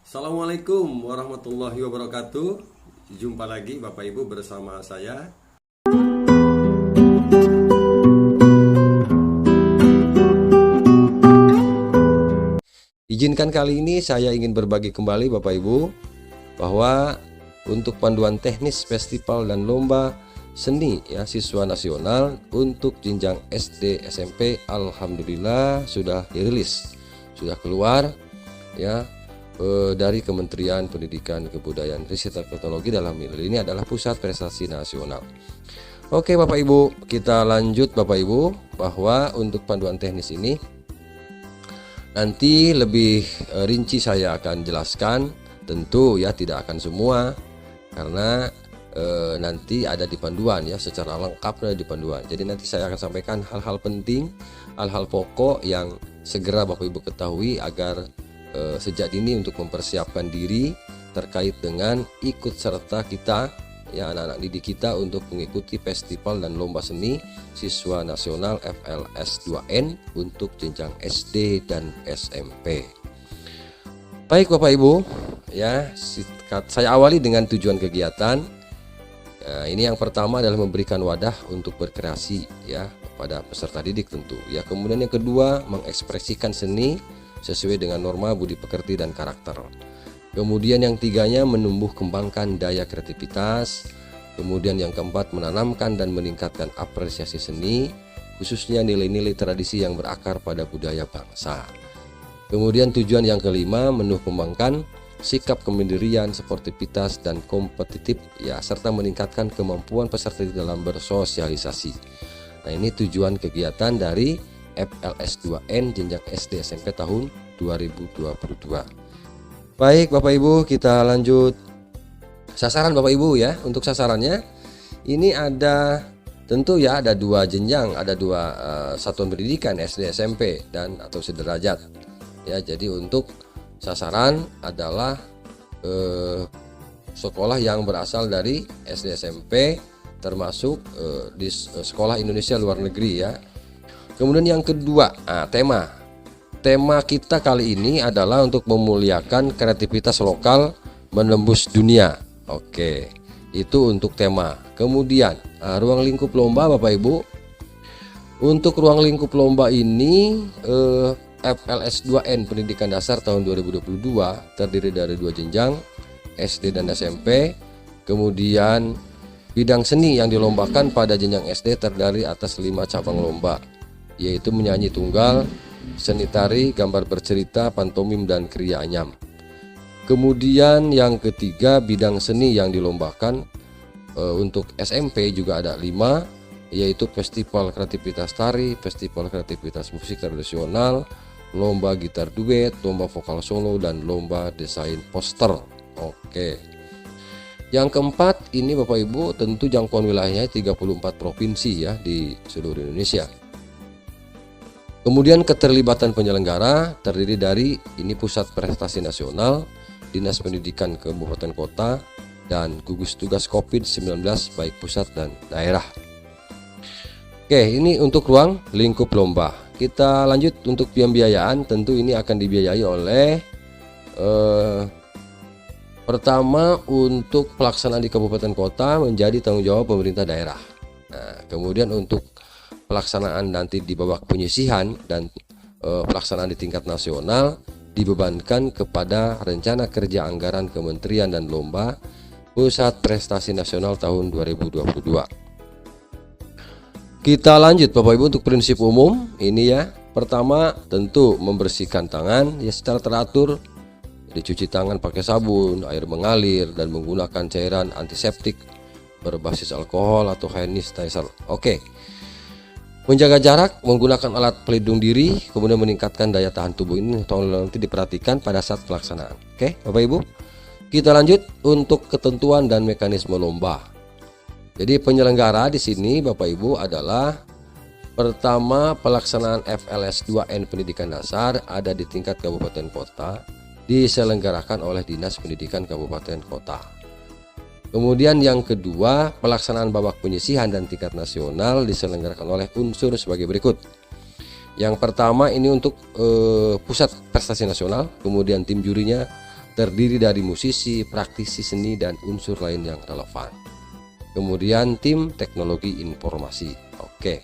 Assalamualaikum warahmatullahi wabarakatuh. Jumpa lagi Bapak Ibu bersama saya. Izinkan kali ini saya ingin berbagi kembali Bapak Ibu bahwa untuk panduan teknis festival dan lomba seni ya siswa nasional untuk jenjang SD SMP alhamdulillah sudah dirilis, sudah keluar ya dari Kementerian Pendidikan Kebudayaan Riset dan Teknologi, dalam hal ini adalah Pusat Prestasi Nasional. Oke Bapak Ibu, kita lanjut Bapak Ibu, bahwa untuk panduan teknis ini nanti lebih rinci saya akan jelaskan, tentu ya tidak akan semua karena nanti ada di panduan ya, secara lengkap ada di panduan. Jadi nanti saya akan sampaikan hal-hal penting, hal-hal pokok yang segera Bapak Ibu ketahui agar sejak dini untuk mempersiapkan diri terkait dengan ikut serta kita ya, anak-anak didik kita untuk mengikuti festival dan lomba seni siswa nasional FLS 2N untuk jenjang SD dan SMP. Baik Bapak Ibu ya, saya awali dengan tujuan kegiatan. Ini yang pertama adalah memberikan wadah untuk berkreasi ya pada peserta didik tentu ya. Kemudian yang kedua, mengekspresikan seni sesuai dengan norma budi pekerti dan karakter. Kemudian yang tiganya, menumbuh kembangkan daya kreativitas. Kemudian yang keempat, menanamkan dan meningkatkan apresiasi seni, khususnya nilai-nilai tradisi yang berakar pada budaya bangsa. Kemudian tujuan yang kelima, menumbuh kembangkan sikap kemandirian, sportivitas dan kompetitif ya, serta meningkatkan kemampuan peserta dalam bersosialisasi. Nah, ini tujuan kegiatan dari FLS 2N jenjang SD SMP tahun 2022. Baik Bapak Ibu, kita lanjut sasaran Bapak Ibu ya. Untuk sasarannya ini ada tentu ya, ada dua jenjang, ada dua satuan pendidikan SD SMP dan atau sederajat ya. Jadi untuk sasaran adalah sekolah yang berasal dari SD SMP termasuk di sekolah Indonesia luar negeri ya. Kemudian yang kedua, tema kita kali ini adalah untuk memuliakan kreativitas lokal menembus dunia. Oke, itu untuk tema. Kemudian ruang lingkup lomba Bapak Ibu. Untuk ruang lingkup lomba ini FLS 2N Pendidikan Dasar tahun 2022 terdiri dari dua jenjang SD dan SMP. Kemudian bidang seni yang dilombakan pada jenjang SD terdiri atas 5 cabang lomba, yaitu menyanyi tunggal, seni tari, gambar bercerita, pantomim dan kriya anyam. Kemudian yang ketiga, bidang seni yang dilombakan untuk SMP juga ada 5, yaitu festival kreativitas tari, festival kreativitas musik tradisional, lomba gitar duet, lomba vokal solo dan lomba desain poster. Oke. Yang keempat ini Bapak Ibu, tentu jangkauan wilayahnya 34 provinsi ya di seluruh Indonesia. Kemudian keterlibatan penyelenggara terdiri dari ini Pusat Prestasi Nasional, Dinas Pendidikan Kabupaten Kota, dan gugus tugas COVID-19 baik pusat dan daerah. Oke, ini untuk ruang lingkup lomba. Kita lanjut untuk pembiayaan, tentu ini akan dibiayai oleh pertama untuk pelaksanaan di kabupaten kota menjadi tanggung jawab pemerintah daerah. Nah, kemudian untuk pelaksanaan nanti di babak penyisihan dan pelaksanaan di tingkat nasional dibebankan kepada rencana kerja anggaran Kementerian dan Lomba Pusat Prestasi Nasional tahun 2022. Kita lanjut Bapak Ibu untuk prinsip umum ini ya. Pertama tentu membersihkan tangan ya secara teratur, dicuci tangan pakai sabun, air mengalir dan menggunakan cairan antiseptik berbasis alkohol atau hand sanitizer. Oke. Menjaga jarak, menggunakan alat pelindung diri, kemudian meningkatkan daya tahan tubuh, ini tolong nanti diperhatikan pada saat pelaksanaan. Oke, Bapak Ibu. Kita lanjut untuk ketentuan dan mekanisme lomba. Jadi penyelenggara di sini Bapak Ibu adalah pertama, pelaksanaan FLS 2N Pendidikan Dasar ada di tingkat kabupaten kota, diselenggarakan oleh Dinas Pendidikan Kabupaten Kota. Kemudian yang kedua, pelaksanaan babak penyisihan dan tingkat nasional diselenggarakan oleh unsur sebagai berikut. Yang pertama ini untuk Pusat Prestasi Nasional, kemudian tim jurinya terdiri dari musisi, praktisi seni, dan unsur lain yang relevan. Kemudian tim teknologi informasi. Oke.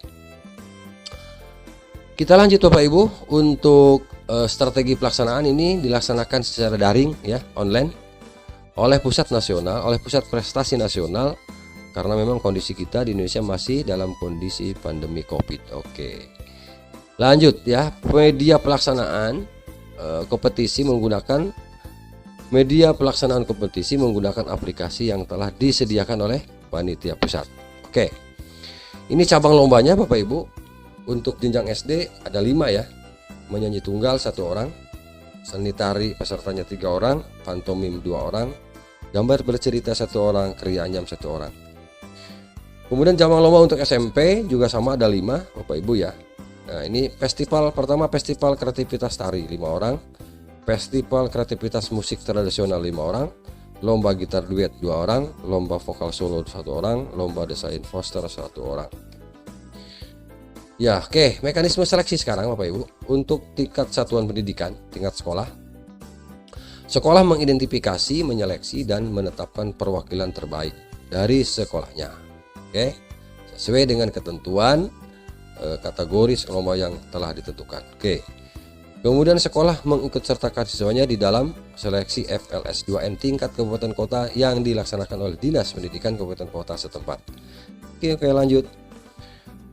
Kita lanjut Bapak Ibu, untuk strategi pelaksanaan ini dilaksanakan secara daring ya, online oleh pusat nasional, oleh pusat prestasi nasional, karena memang kondisi kita di Indonesia masih dalam kondisi pandemi Covid. Oke. Lanjut ya, media pelaksanaan kompetisi menggunakan aplikasi yang telah disediakan oleh panitia pusat. Oke. Ini cabang lombanya Bapak Ibu. Untuk jenjang SD ada 5 ya. Menyanyi tunggal 1 orang, seni tari pesertanya 3 orang, pantomim 2 orang, gambar bercerita 1 orang, kriya anyam 1 orang. Kemudian cabang lomba untuk SMP juga sama, ada 5 Bapak Ibu ya. Nah, ini festival pertama, festival kreativitas tari 5 orang, festival kreativitas musik tradisional 5 orang, lomba gitar duet 2 orang, lomba vokal solo 1 orang, lomba desain poster 1 orang. Ya, oke. Mekanisme seleksi sekarang Bapak Ibu. Untuk tingkat satuan pendidikan, tingkat sekolah, sekolah mengidentifikasi, menyeleksi, dan menetapkan perwakilan terbaik dari sekolahnya. Oke, sesuai dengan ketentuan kategori lomba yang telah ditentukan. Oke. Kemudian sekolah mengikutsertakan siswanya di dalam seleksi FLS 2N tingkat kabupaten kota yang dilaksanakan oleh Dinas Pendidikan Kabupaten Kota setempat. Oke, lanjut.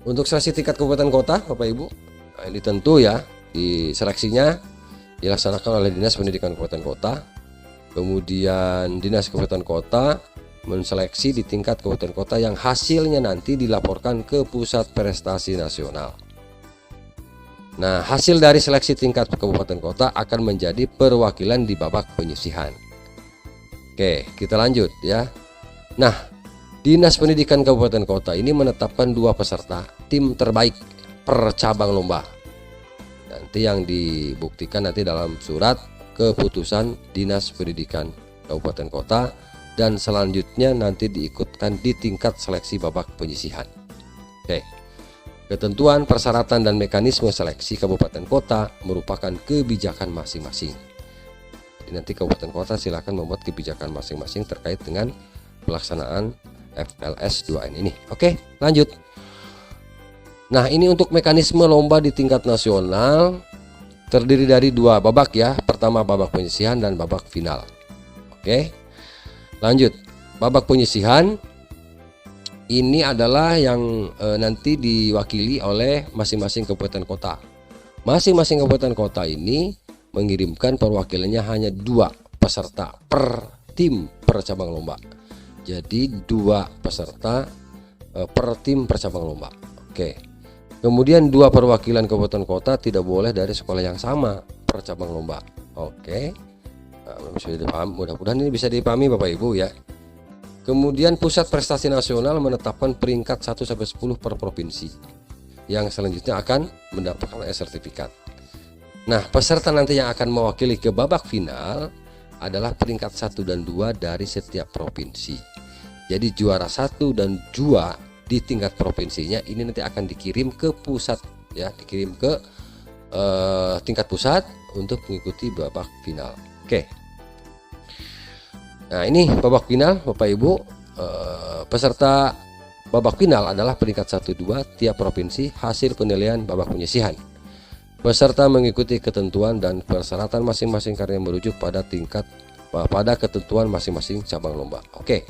Untuk seleksi tingkat kabupaten kota Bapak Ibu, nah ini tentu ya, di seleksinya dilaksanakan oleh Dinas Pendidikan Kabupaten Kota. Kemudian Dinas Kabupaten Kota menseleksi di tingkat kabupaten kota yang hasilnya nanti dilaporkan ke Pusat Prestasi Nasional. Nah, hasil dari seleksi tingkat kabupaten kota akan menjadi perwakilan di babak penyisihan. Oke, kita lanjut ya. Nah, Dinas Pendidikan Kabupaten Kota ini menetapkan 2 peserta tim terbaik per cabang lomba. Nanti yang dibuktikan nanti dalam surat keputusan Dinas Pendidikan Kabupaten Kota, dan selanjutnya nanti diikutkan di tingkat seleksi babak penyisihan. Oke. Ketentuan, persyaratan, dan mekanisme seleksi kabupaten kota merupakan kebijakan masing-masing. Jadi nanti kabupaten kota silakan membuat kebijakan masing-masing terkait dengan pelaksanaan FLS 2N ini. Oke, lanjut. Nah, ini untuk mekanisme lomba di tingkat nasional terdiri dari 2 babak ya. Pertama babak penyisihan dan babak final. Oke. Lanjut. Babak penyisihan ini adalah yang nanti diwakili oleh masing-masing kabupaten kota. Masing-masing kabupaten kota ini mengirimkan perwakilannya hanya 2 peserta per tim per cabang lomba. Jadi 2 peserta per tim per cabang lomba. Oke. Kemudian 2 perwakilan kabupaten kota tidak boleh dari sekolah yang sama per cabang lomba. Oke. Nah, mudah-mudahan ini bisa dipahami Bapak Ibu ya. Kemudian Pusat Prestasi Nasional menetapkan peringkat 1 sampai 10 per provinsi, yang selanjutnya akan mendapatkan sertifikat. Nah, peserta nanti yang akan mewakili ke babak final adalah peringkat 1 dan 2 dari setiap provinsi. Jadi juara 1 dan 2 di tingkat provinsinya ini nanti akan dikirim ke pusat ya, dikirim ke tingkat pusat untuk mengikuti babak final. Oke. Nah, ini babak final Bapak Ibu. Peserta babak final adalah peringkat 1 2 tiap provinsi hasil penilaian babak penyisihan. Peserta mengikuti ketentuan dan persyaratan masing-masing karena merujuk pada ketentuan masing-masing cabang lomba. Oke.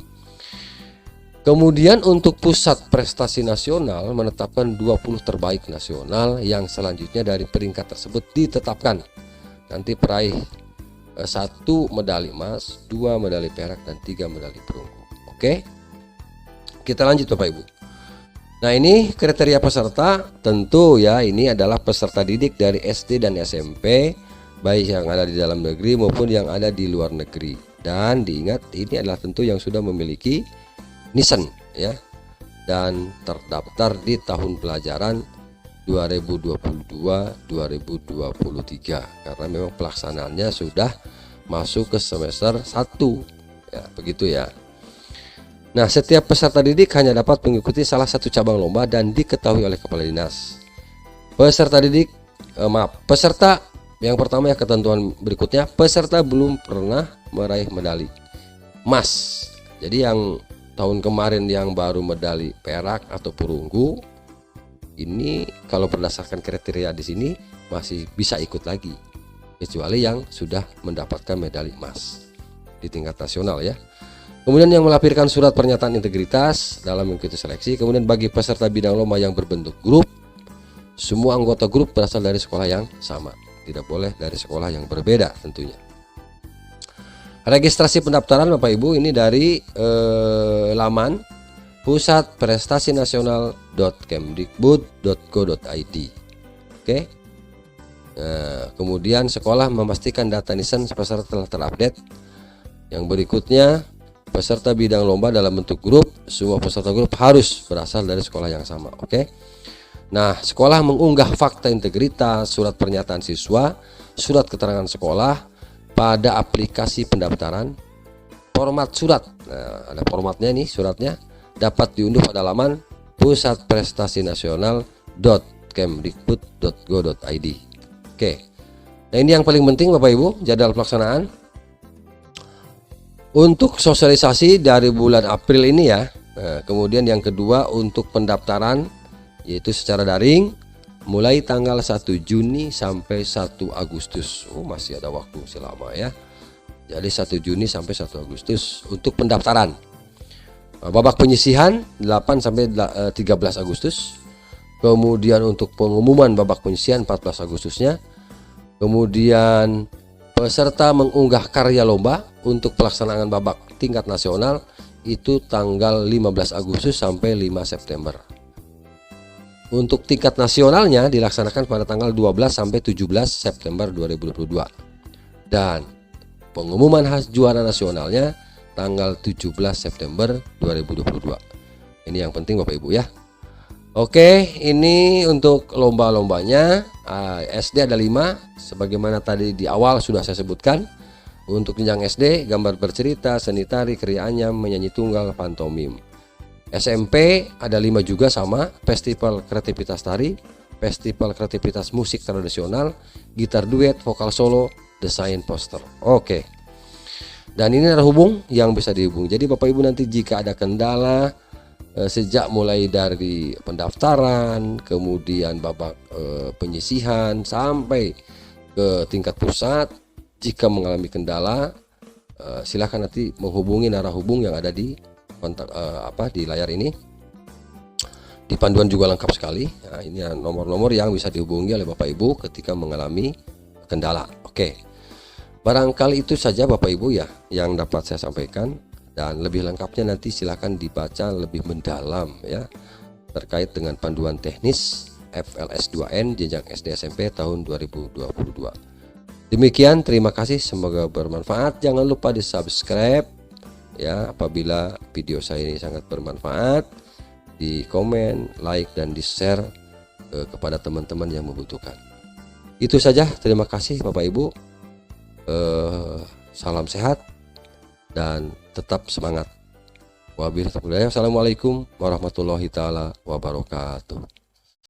Kemudian untuk Pusat Prestasi Nasional menetapkan 20 terbaik nasional yang selanjutnya dari peringkat tersebut ditetapkan nanti peraih 1 medali emas, 2 medali perak, dan 3 medali perunggu. Oke. Kita lanjut Bapak Ibu. Nah, ini kriteria peserta tentu ya, ini adalah peserta didik dari SD dan SMP, baik yang ada di dalam negeri maupun yang ada di luar negeri. Dan diingat ini adalah tentu yang sudah memiliki NISN ya, dan terdaftar di tahun pelajaran 2022-2023 karena memang pelaksanaannya sudah masuk ke semester 1 ya, begitu ya. Nah, setiap peserta didik hanya dapat mengikuti salah satu cabang lomba dan diketahui oleh kepala dinas. Peserta Yang pertama ya, ketentuan berikutnya, peserta belum pernah meraih medali emas. Jadi yang tahun kemarin yang baru medali perak atau perunggu, ini kalau berdasarkan kriteria di sini masih bisa ikut lagi, kecuali yang sudah mendapatkan medali emas di tingkat nasional ya. Kemudian yang melampirkan surat pernyataan integritas dalam mengikuti seleksi. Kemudian bagi peserta bidang lomba yang berbentuk grup, semua anggota grup berasal dari sekolah yang sama, tidak boleh dari sekolah yang berbeda tentunya. Registrasi pendaftaran Bapak Ibu ini dari laman pusatprestasi-nasional.kemdikbud.go.id. Oke. Nah, kemudian sekolah memastikan data nisan peserta telah terupdate. Yang berikutnya, peserta bidang lomba dalam bentuk grup, semua peserta grup harus berasal dari sekolah yang sama. Oke. Nah, sekolah mengunggah fakta integritas, surat pernyataan siswa, surat keterangan sekolah pada aplikasi pendaftaran. Format surat, nah, ada formatnya nih, suratnya dapat diunduh pada laman pusatprestasi-nasional.kemdikbud.go.id. Oke. Nah, ini yang paling penting Bapak Ibu, jadwal pelaksanaan. Untuk sosialisasi dari bulan April ini ya. Nah, kemudian yang kedua untuk pendaftaran yaitu secara daring mulai tanggal 1 Juni sampai 1 Agustus. Oh, masih ada waktu selama ya. Jadi 1 Juni sampai 1 Agustus untuk pendaftaran. Babak penyisihan 8 sampai 13 Agustus. Kemudian untuk pengumuman babak penyisihan 14 Agustusnya. Kemudian peserta mengunggah karya lomba untuk pelaksanaan babak tingkat nasional itu tanggal 15 Agustus sampai 5 September. Untuk tingkat nasionalnya dilaksanakan pada tanggal 12 sampai 17 September 2022. Dan pengumuman juara nasionalnya tanggal 17 September 2022. Ini yang penting Bapak Ibu ya. Oke, ini untuk lomba-lombanya. SD ada 5, sebagaimana tadi di awal sudah saya sebutkan. Untuk jenjang SD, gambar bercerita, seni tari, kriya anyam, menyanyi tunggal, pantomim. SMP ada 5 juga sama, festival kreativitas tari, festival kreativitas musik tradisional, gitar duet, vokal solo, desain poster. Oke. Dan ini ada hubung yang bisa dihubung. Jadi Bapak Ibu nanti jika ada kendala sejak mulai dari pendaftaran, kemudian babak penyisihan sampai ke tingkat pusat, jika mengalami kendala silakan nanti menghubungi narah hubung yang ada di kontak di layar ini. Di panduan juga lengkap sekali. Nah, ini nomor-nomor yang bisa dihubungi oleh Bapak Ibu ketika mengalami kendala. Oke. Barangkali itu saja Bapak Ibu ya yang dapat saya sampaikan. Dan lebih lengkapnya nanti silakan dibaca lebih mendalam ya terkait dengan panduan teknis FLS 2N jenjang SD SMP tahun 2022. Demikian, terima kasih, semoga bermanfaat. Jangan lupa di subscribe ya apabila video saya ini sangat bermanfaat, di komen, like dan di share kepada teman-teman yang membutuhkan. Itu saja, terima kasih Bapak Ibu. Salam sehat dan tetap semangat. Wabillahi taufiq. Wassalamualaikum warahmatullahi taala wabarakatuh.